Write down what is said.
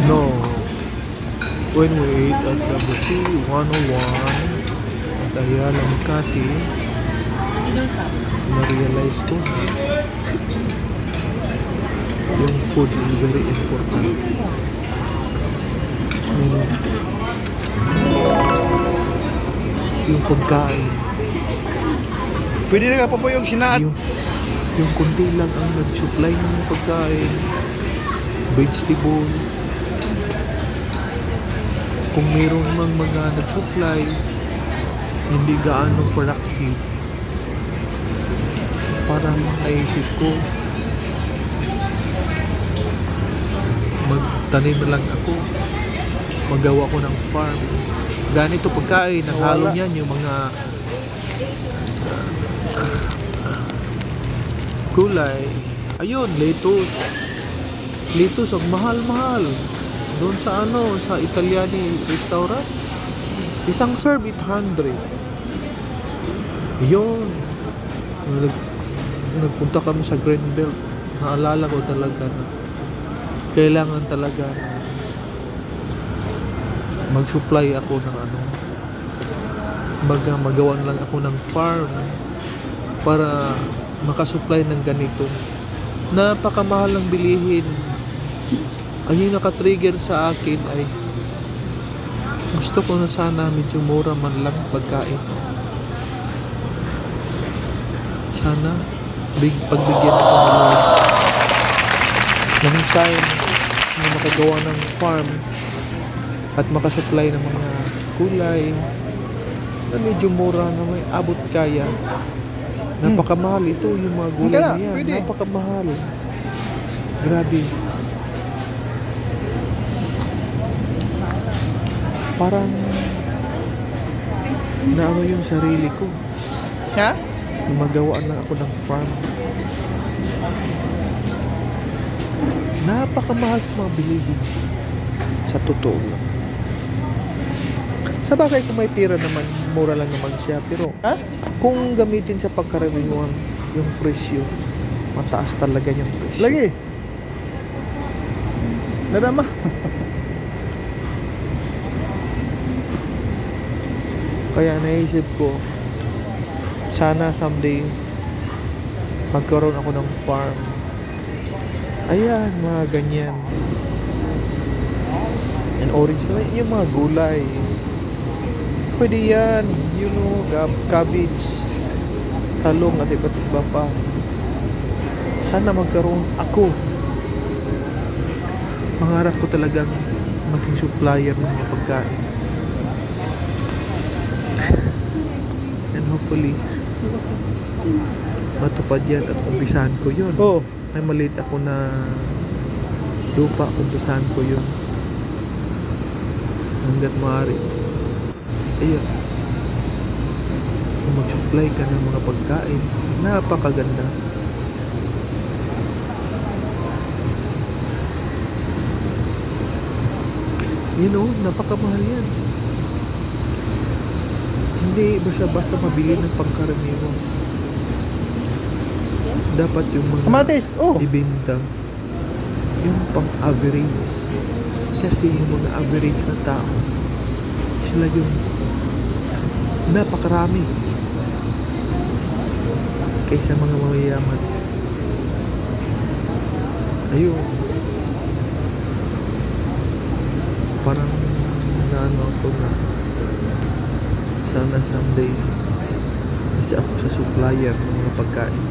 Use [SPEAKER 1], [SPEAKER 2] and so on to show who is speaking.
[SPEAKER 1] No. When we ate at Labuti 101 at Ayala Makati, na-realize ko yung food is very important. Yung pagkain.
[SPEAKER 2] Pwede na nga po yung sinaat.
[SPEAKER 1] Yung kundi lang ang nag-supply ng pagkain, vegetable. Kung mayroon mang mga nag-supply, hindi gaano productive. Parang naisip ko, magtanim na lang ako, magawa ko ng farm. Ganito pagkain, naghalo niyan yung mga gulay. Ayun, lettuce. Lettuce, ang mahal-mahal. Doon sa sa Italiani restaurant. Isang serve, 800. Ayun. Nagpunta kami sa Greenbelt. Naalala ko talaga na kailangan talaga na mag-supply ako ng magawan lang ako ng farm para makasupply ng ganito. Napakamahal ng bilihin. Ang yung nakatrigger sa akin ay gusto ko na sana medyo mura man lang pagkain. Sana pagbigyan ako ng Lord ng time na makagawa ng farm at makasupply ng mga kulay na medyo mura na may abot kaya. Napakamahal ito yung mga gulay
[SPEAKER 2] Hindi na,
[SPEAKER 1] niya.
[SPEAKER 2] pwede.
[SPEAKER 1] Napakamahal. Grabe. Parang naano yung sarili ko.
[SPEAKER 2] Ha?
[SPEAKER 1] Magawa lang ako ng farm. Napakamahal sa mga bilihin. Sa totoo lang. Sa bagay kung may pera naman, mura lang naman siya. Pero kung gamitin sa pagkaraniwan yung presyo, mataas talaga yung presyo.
[SPEAKER 2] Lagi. Nadama.
[SPEAKER 1] Kaya naisip ko, sana someday magkaroon ako ng farm. Ayan, mga ganyan. And orange na yung mga gulay. Pwede yan, cabbage, talong at iba't iba pa. Sana magkaroon ako. Pangarap ko talagang maging supplier ng mga pagkain. And hopefully, matupad yan at umpisahan ko yun.
[SPEAKER 2] Oh.
[SPEAKER 1] May maliit ako na lupa, umpisahan ko yun. Hanggat maaari. Ayun. Kung mag-supply ka ng mga pagkain, napakaganda. Napakamahal yan. Hindi basta-basta mabili ng pangkaraniwan. Dapat yung mga
[SPEAKER 2] Kamatis. Oh.
[SPEAKER 1] ibenta yung pang-average. Kasi yung mga average na tao, sila yung napakarami kaysa mga mayayaman. Ayun. Parang naano ako na sana someday isa ako sa supplier ng mga pagkain.